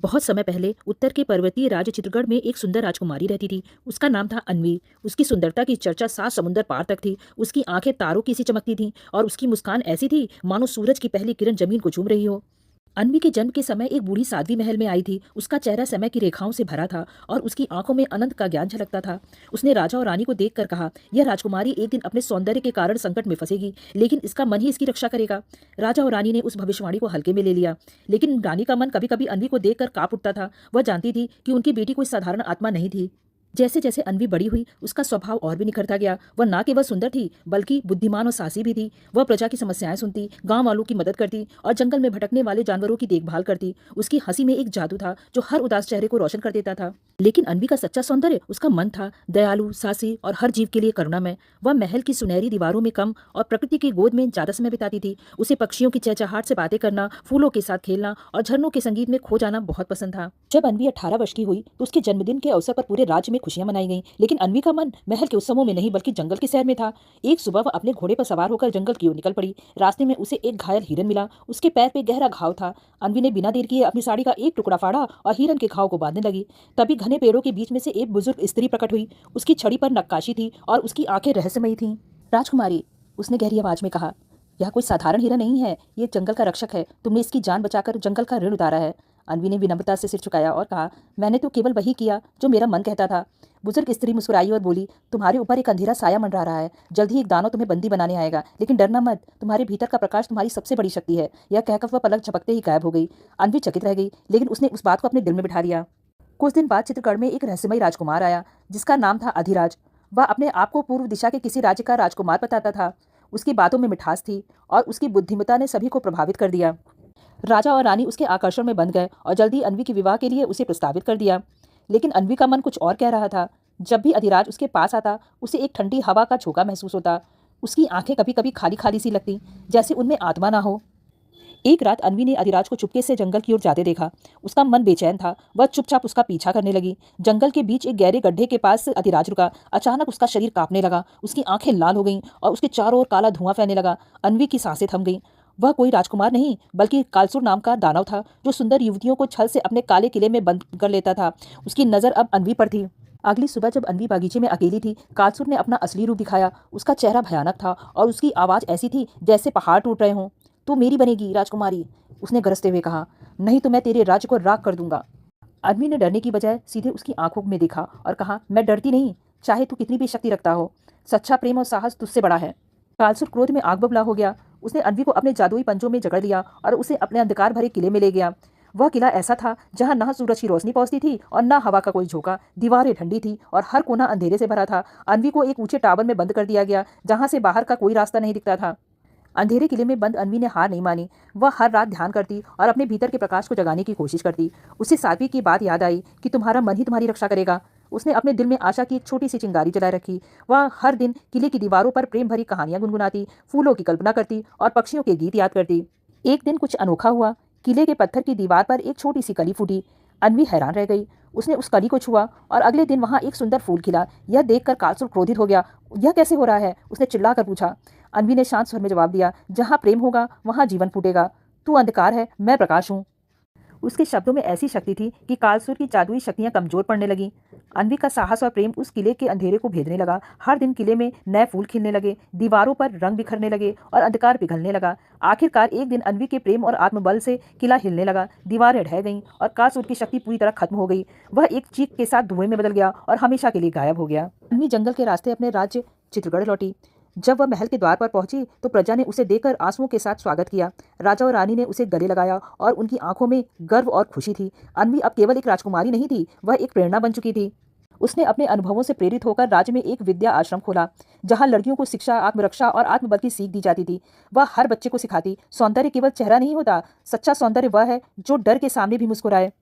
बहुत समय पहले उत्तर के पर्वतीय राज्य चित्रगढ़ में एक सुंदर राजकुमारी रहती थी। उसका नाम था अन्वी। उसकी सुंदरता की चर्चा 7 समुंदर पार तक थी। उसकी आंखें तारों की सी चमकती थीं और उसकी मुस्कान ऐसी थी मानो सूरज की पहली किरण जमीन को चूम रही हो। अन्वी के जन्म के समय एक बूढ़ी साध्वी महल में आई थी। उसका चेहरा समय की रेखाओं से भरा था और उसकी आंखों में अनंत का ज्ञान झलकता था। उसने राजा और रानी को देखकर कहा, यह राजकुमारी एक दिन अपने सौंदर्य के कारण संकट में फंसेगी, लेकिन इसका मन ही इसकी रक्षा करेगा। राजा और रानी ने उस भविष्यवाणी को हल्के में ले लिया, लेकिन रानी का मन कभी कभी अन्वी को देखकर कांप उठता था। वह जानती थी कि उनकी बेटी कोई साधारण आत्मा नहीं थी। जैसे जैसे अन्वी बड़ी हुई, उसका स्वभाव और भी निखरता गया। वह न केवल सुंदर थी, बल्कि बुद्धिमान और साहसी भी थी। वह प्रजा की समस्याएं सुनती, गांव वालों की मदद करती और जंगल में भटकने वाले जानवरों की देखभाल करती। उसकी हंसी में एक जादू था जो हर उदास चेहरे को रोशन कर देता था। लेकिन अन्वी का सच्चा सौंदर्य उसका मन था, दयालु, साहसी और हर जीव के लिए करुणामय। वह महल की सुनहरी दीवारों में कम और प्रकृति की गोद में ज्यादा समय बिताती थी। उसे पक्षियों की चहचहाट से बातें करना, फूलों के साथ खेलना और झरनों के संगीत में खो जाना बहुत पसंद था। जब अन्वी 18 वर्ष की हुई तो उसके जन्मदिन के अवसर पर पूरे राज्य में खुशियां मनाई गईं। लेकिन अन्वी का मन महल के उत्सवों में नहीं बल्कि जंगल की सैर में था। एक सुबह वह अपने घोड़े पर सवार होकर जंगल की ओर निकल पड़ी। रास्ते में उसे एक घायल हिरन मिला। उसके पैर पे गहरा घाव था। अन्वी ने बिना देर किए अपनी साड़ी का एक टुकड़ा फाड़ा और हिरन के घाव को बांधने लगी। तभी घने पेड़ों के बीच में से एक बुजुर्ग स्त्री प्रकट हुई। उसकी छड़ी पर नक्काशी थी और उसकी आंखें रहस्यमयी थीं। राजकुमारी, उसने गहरी आवाज में कहा, यह कोई साधारण हिरन नहीं है, ये जंगल का रक्षक है। तुमने इसकी जान बचाकर जंगल का ऋण उतारा है। अन्वी ने विनम्रता से सिर झुकाया और कहा, मैंने तो केवल वही किया जो मेरा मन कहता था। बुजुर्ग स्त्री मुस्कुराई और बोली, तुम्हारे ऊपर एक अंधेरा साया मंडरा रहा है। जल्द ही एक दानव तुम्हें बंदी बनाने आएगा, लेकिन डरना मत, तुम्हारे भीतर का प्रकाश तुम्हारी सबसे बड़ी शक्ति है। यह कहकर वह पलक झपकते ही गायब हो गई। अन्वी चकित रह गई, लेकिन उसने उस बात को अपने दिल में बिठा लिया। कुछ दिन बाद चित्रगढ़ में एक रहस्यमयी राजकुमार आया, जिसका नाम था अधिराज। वह अपने आप को पूर्व दिशा के किसी राज्य का राजकुमार बताता था। उसकी बातों में मिठास थी और उसकी बुद्धिमत्ता ने सभी को प्रभावित कर दिया। राजा और रानी उसके आकर्षण में बंध गए और जल्दी अन्वी के विवाह के लिए उसे प्रस्तावित कर दिया। लेकिन अन्वी का मन कुछ और कह रहा था। जब भी अधिराज उसके पास आता, उसे एक ठंडी हवा का झोंका महसूस होता। उसकी आंखें कभी कभी खाली खाली सी लगती, जैसे उनमें आत्मा ना हो। एक रात अन्वी ने अधिराज को चुपके से जंगल की ओर जाते देखा। उसका मन बेचैन था। वह चुपचाप उसका पीछा करने लगी। जंगल के बीच एक गहरे गड्ढे के पास अधिराज रुका। अचानक उसका शरीर कांपने लगा। उसकी आंखें लाल हो गईं और उसके चारों ओर काला धुआं फैलने लगा। अन्वी की सांसें थम गईं। वह कोई राजकुमार नहीं, बल्कि कालसुर नाम का दानव था, जो सुंदर युवतियों को छल से अपने काले किले में बंद कर लेता था। उसकी नजर अब अन्वी पर थी। अगली सुबह जब अन्वी बागीचे में अकेली थी, कालसुर ने अपना असली रूप दिखाया। उसका चेहरा भयानक था और उसकी आवाज ऐसी थी जैसे पहाड़ टूट रहे हों। तू मेरी बनेगी राजकुमारी, उसने गरजते हुए कहा, नहीं तो मैं तेरे राज्य को राख कर दूंगा। अन्वी ने डरने की बजाय सीधे उसकी आंखों में देखा और कहा, मैं डरती नहीं, चाहे तू कितनी भी शक्ति रखता हो। सच्चा प्रेम और साहस तुझसे बड़ा है। कालसुर क्रोध में आग बबूला हो गया। उसने अन्वी को अपने जादुई पंजों में जकड़ लिया और उसे अपने अंधकार भरे किले में ले गया। वह किला ऐसा था जहां न सूरज की रोशनी पहुंचती थी और न हवा का कोई झोंका। दीवारें ठंडी थी और हर कोना अंधेरे से भरा था। अन्वी को एक ऊंचे टावर में बंद कर दिया गया, जहां से बाहर का कोई रास्ता नहीं दिखता था। अंधेरे किले में बंद अन्वी ने हार नहीं मानी। वह हर रात ध्यान करती और अपने भीतर के प्रकाश को जगाने की कोशिश करती। उसे साध्वी की बात याद आई कि तुम्हारा मन ही तुम्हारी रक्षा करेगा। उसने अपने दिल में आशा की एक छोटी सी चिंगारी जलाए रखी। वह हर दिन किले की दीवारों पर प्रेम भरी कहानियां गुनगुनाती, फूलों की कल्पना करती और पक्षियों के गीत याद करती। एक दिन कुछ अनोखा हुआ। किले के पत्थर की दीवार पर एक छोटी सी कली फूटी। अन्वी हैरान रह गई। उसने उस कली को छुआ और अगले दिन वहां एक सुंदर फूल खिला। यह देखकर कालसुर क्रोधित हो गया। यह कैसे हो रहा है, उसने चिल्लाकर पूछा। अन्वी ने शांत स्वर में जवाब दिया, जहां प्रेम होगा वहां जीवन फूटेगा। तू अंधकार है, मैं प्रकाश हूँ। उसके शब्दों में ऐसी शक्ति थी कि कालसुर की जादुई शक्तियां कमजोर पड़ने लगीं। अन्वी का साहस और प्रेम उस किले के अंधेरे को भेदने लगा। हर दिन किले में नए फूल खिलने लगे, दीवारों पर रंग बिखरने लगे और अंधकार पिघलने लगा। आखिरकार एक दिन अन्वी के प्रेम और आत्मबल से किला हिलने लगा। दीवारें ढह गईं और कालसुर की शक्ति पूरी तरह खत्म हो गई। वह एक चीख के साथ धुएं में बदल गया और हमेशा के लिए गायब हो गया। अन्वी जंगल के रास्ते अपने राज्य चित्रगढ़ लौटी। जब वह महल के द्वार पर पहुंची तो प्रजा ने उसे देखकर आंसुओं के साथ स्वागत किया। राजा और रानी ने उसे गले लगाया और उनकी आंखों में गर्व और खुशी थी। अन्वी अब केवल एक राजकुमारी नहीं थी, वह एक प्रेरणा बन चुकी थी। उसने अपने अनुभवों से प्रेरित होकर राज्य में एक विद्या आश्रम खोला, जहां लड़कियों को शिक्षा, आत्मरक्षा और आत्मबल की सीख दी जाती थी। वह हर बच्चे को सिखाती, सौंदर्य केवल चेहरा नहीं होता, सच्चा सौंदर्य वह है जो डर के सामने भी मुस्कुराए।